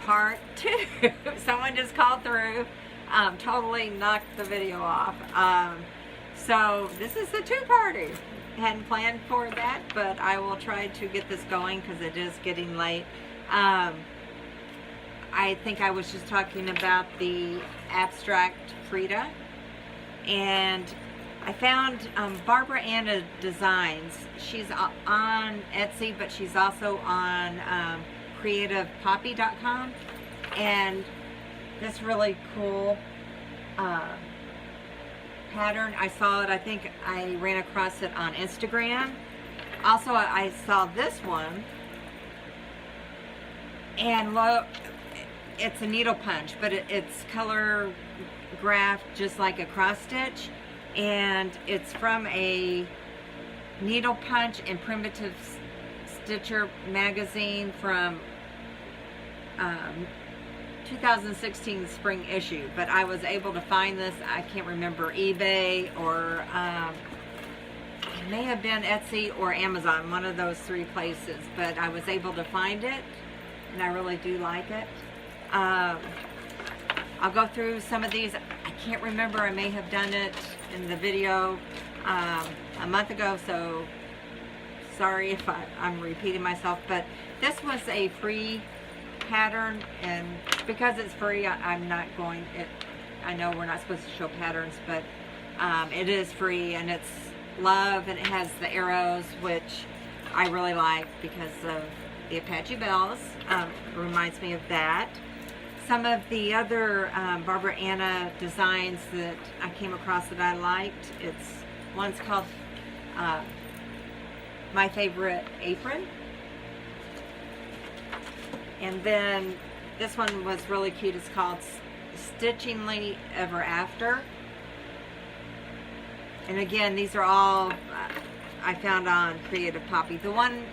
part 2. Someone just called through, totally knocked the video off. So this is a 2-parter. Hadn't planned for that, but I will try to get this going because it is getting late. I think I was just talking about the abstract Frida, and I found Barbara Anna Designs. She's on Etsy, but she's also on creativepoppy.com, and this really cool pattern. I saw it, I think I ran across it on Instagram. Also, I saw this one, and look, it's a needle punch, but it's color graphed just like a cross stitch, and it's from a needle punch and primitive stitcher magazine from 2016 spring issue. But I was able to find this, I can't remember, eBay or it may have been Etsy or Amazon, one of those 3 places, but I was able to find it, and I really do like it. I'll go through some of these. I can't remember, I may have done it in the video a month ago, so sorry if I'm repeating myself, but this was a free pattern, and because it's free, I'm not going, I know we're not supposed to show patterns, but it is free, and it's love, and it has the arrows, which I really like because of the Apache bells. Reminds me of that. Some of the other Barbara Anna designs that I came across that I liked, one's called My Favorite Apron. And then this one was really cute. It's called Stitchingly Ever After. And again, these are all I found on Creative Poppy. The one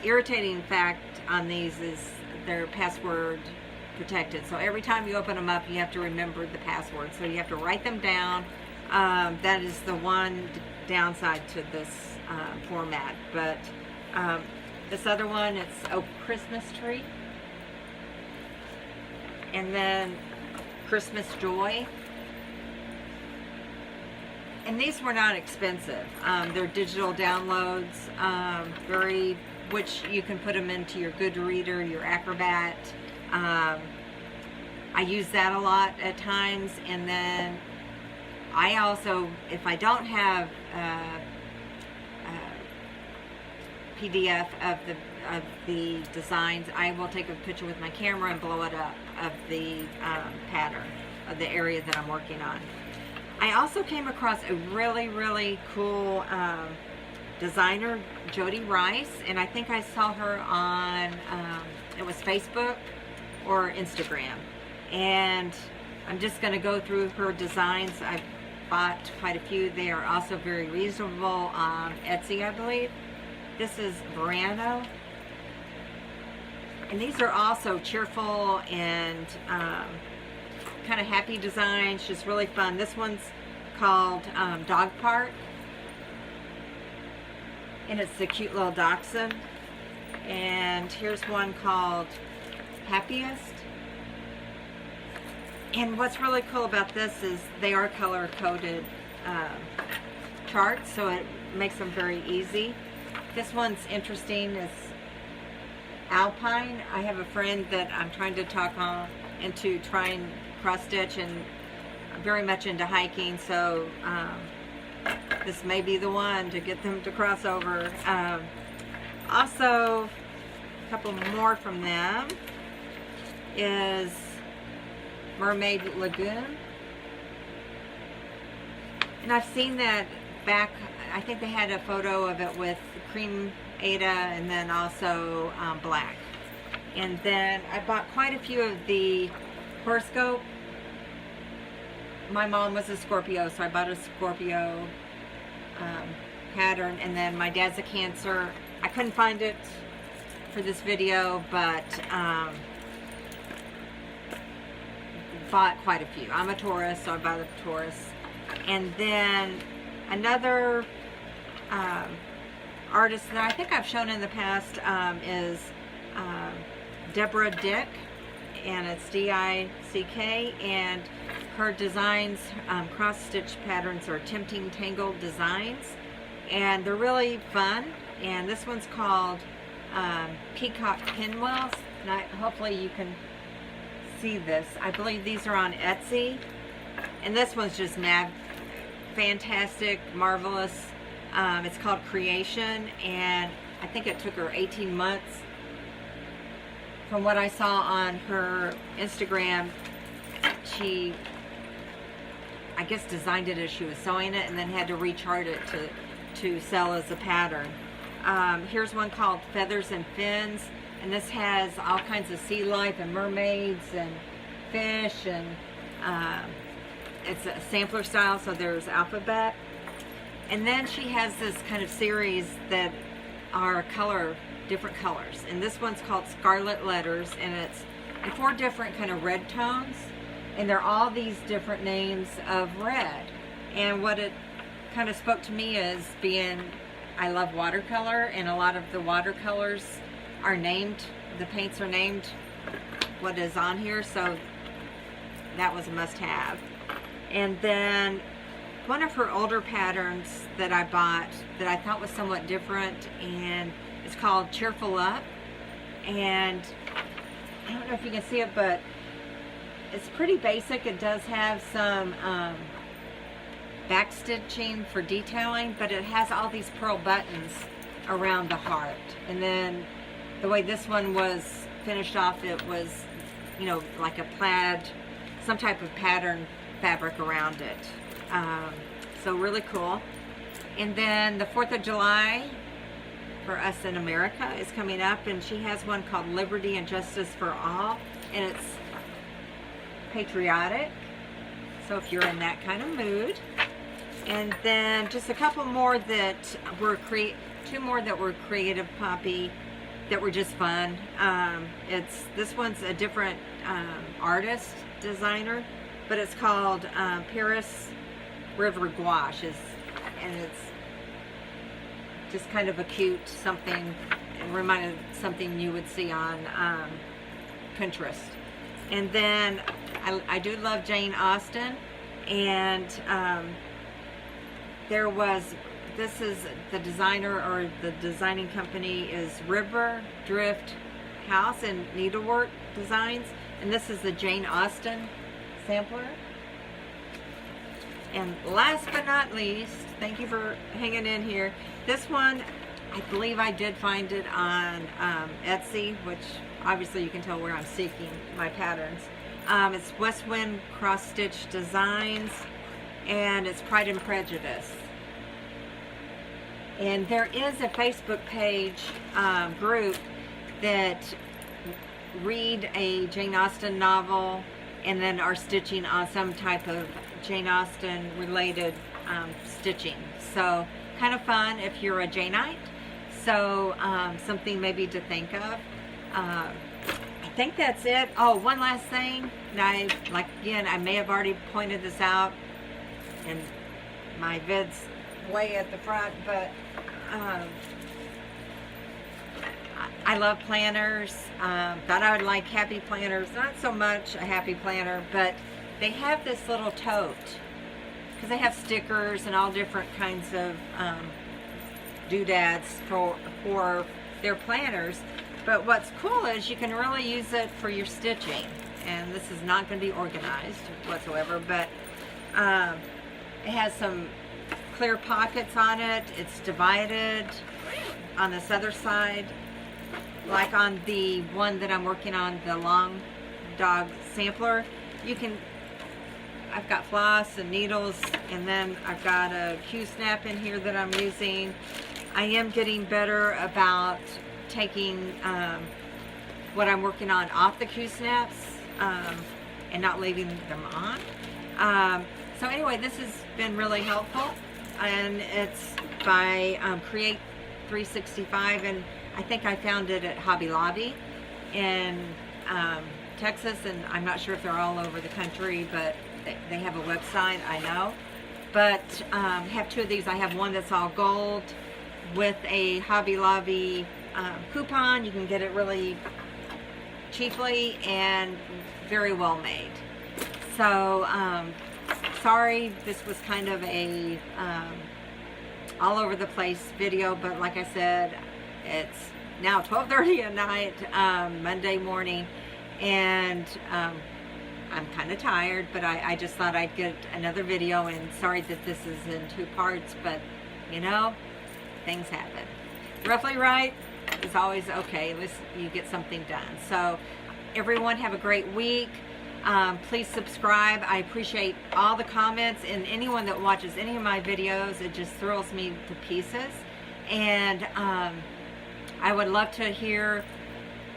irritating fact on these is they're password protected. So every time you open them up, you have to remember the password. So you have to write them down. That is the one downside to this format. But this other one, it's a Christmas tree. And then Christmas Joy. And these were not expensive. They're digital downloads, which you can put them into your Goodreader, your Acrobat. I use that a lot at times. And then I also, if I don't have PDF of the designs, I will take a picture with my camera and blow it up of the pattern of the area that I'm working on. I also came across a really, really cool designer, Jody Rice, and I think I saw her on it was Facebook or Instagram, and I'm just going to go through her designs. I've bought quite a few. They are also very reasonable on Etsy, I believe. This is Verano, and these are also cheerful and kind of happy designs, just really fun. This one's called Dog Park, and it's the cute little dachshund. And here's one called Happiest. And what's really cool about this is they are color-coded charts, so it makes them very easy. This one's interesting. It's Alpine. I have a friend that I'm trying to talk into trying cross-stitch, and I'm very much into hiking, so this may be the one to get them to cross over. Also, a couple more from them is Mermaid Lagoon. And I've seen that back, I think they had a photo of it with cream Ada and then also black. And then I bought quite a few of the horoscope. My mom was a Scorpio, so I bought a Scorpio pattern, and then my dad's a Cancer. I couldn't find it for this video, but bought quite a few. I'm a Taurus, so I bought a Taurus. And then another artist that I think I've shown in the past is Deborah Dick, and it's D-I-C-K, and her designs, cross-stitch patterns, are Tempting Tangled Designs, and they're really fun. And this one's called Peacock Pinwheels, and hopefully you can see this. I believe these are on Etsy, and this one's just fantastic, marvelous. It's called Creation, and I think it took her 18 months. From what I saw on her Instagram, she, I guess, designed it as she was sewing it and then had to rechart it to sell as a pattern. Here's one called Feathers and Fins, and this has all kinds of sea life and mermaids and fish, and it's a sampler style, so there's alphabet. And then she has this kind of series that are different colors, and this one's called Scarlet Letters, and it's in 4 different kind of red tones, and they're all these different names of red. And what it kind of spoke to me is, being I love watercolor, and a lot of the watercolors are named, the paints are named what is on here, so that was a must-have. And then one of her older patterns that I bought that I thought was somewhat different, and it's called Cheerful Up, and I don't know if you can see it, but it's pretty basic. It does have some back stitching for detailing, but it has all these pearl buttons around the heart. And then the way this one was finished off, it was, you know, like a plaid, some type of pattern fabric around it. So really cool. And then the 4th of July for us in America is coming up, and she has one called Liberty and Justice for All, and it's patriotic, so if you're in that kind of mood. And then just a couple more that were 2 more that were Creative Poppy that were just fun. This one's a different artist, designer, but it's called Paris River Gouache, and it's just kind of a cute something. It reminded something you would see on Pinterest. And then I do love Jane Austen, and this is the designer, or the designing company is River Drift House and Needlework Designs, and this is the Jane Austen sampler. And last but not least, thank you for hanging in here. This one, I believe I did find it on Etsy, which obviously you can tell where I'm seeking my patterns. It's West Wind Cross Stitch Designs, and it's Pride and Prejudice. And there is a Facebook page group that read a Jane Austen novel and then are stitching on some type of Jane Austen related stitching. So kind of fun if you're a Janeite. So something maybe to think of. I think that's it. Oh, one last thing. And again, I may have already pointed this out in my vids way at the front, but I love planners. Thought I would like happy planners. Not so much a happy planner, but they have this little tote, because they have stickers and all different kinds of doodads for their planners. But what's cool is you can really use it for your stitching. And this is not going to be organized whatsoever, but it has some clear pockets on it. It's divided on this other side, like on the one that I'm working on, the long dog sampler. I've got floss and needles, and then I've got a Q-snap in here that I'm using. I am getting better about taking what I'm working on off the Q-snaps and not leaving them on. So anyway, this has been really helpful, and it's by Create 365, and I think I found it at Hobby Lobby in Texas, and I'm not sure if they're all over the country, but they have a website, I know. But I have 2 of these. I have one that's all gold with a Hobby Lobby coupon. You can get it really cheaply and very well made. So sorry, this was kind of a all over the place video, but like I said, it's now 12:30 at night, Monday morning, and I'm kind of tired, but I just thought I'd get another video, and sorry that this is in 2 parts, but you know, things happen. Roughly right is always okay. At least you get something done. So everyone have a great week. Please subscribe. I appreciate all the comments, and anyone that watches any of my videos. It just thrills me to pieces. And I would love to hear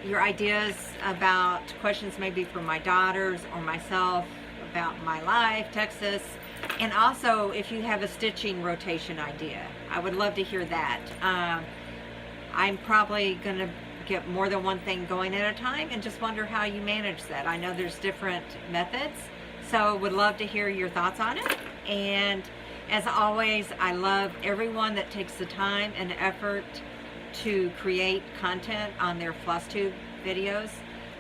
your ideas about questions maybe from my daughters or myself about my life, Texas. And also if you have a stitching rotation idea, I would love to hear that. I'm probably going to get more than one thing going at a time, and just wonder how you manage that. I know there's different methods, so would love to hear your thoughts on it. And as always, I love everyone that takes the time and effort to create content on their Flosstube videos.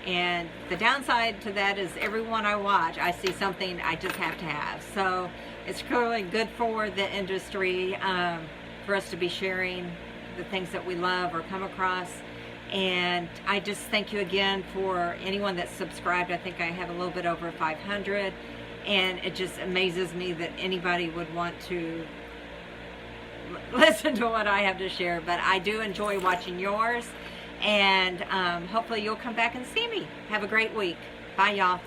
And the downside to that is everyone I watch, I see something I just have to have. So it's clearly good for the industry, for us to be sharing the things that we love or come across. And I just thank you again for anyone that's subscribed. I think I have a little bit over 500, and it just amazes me that anybody would want to listen to what I have to share. But I do enjoy watching yours, and hopefully you'll come back and see me. Have a great week. Bye, y'all.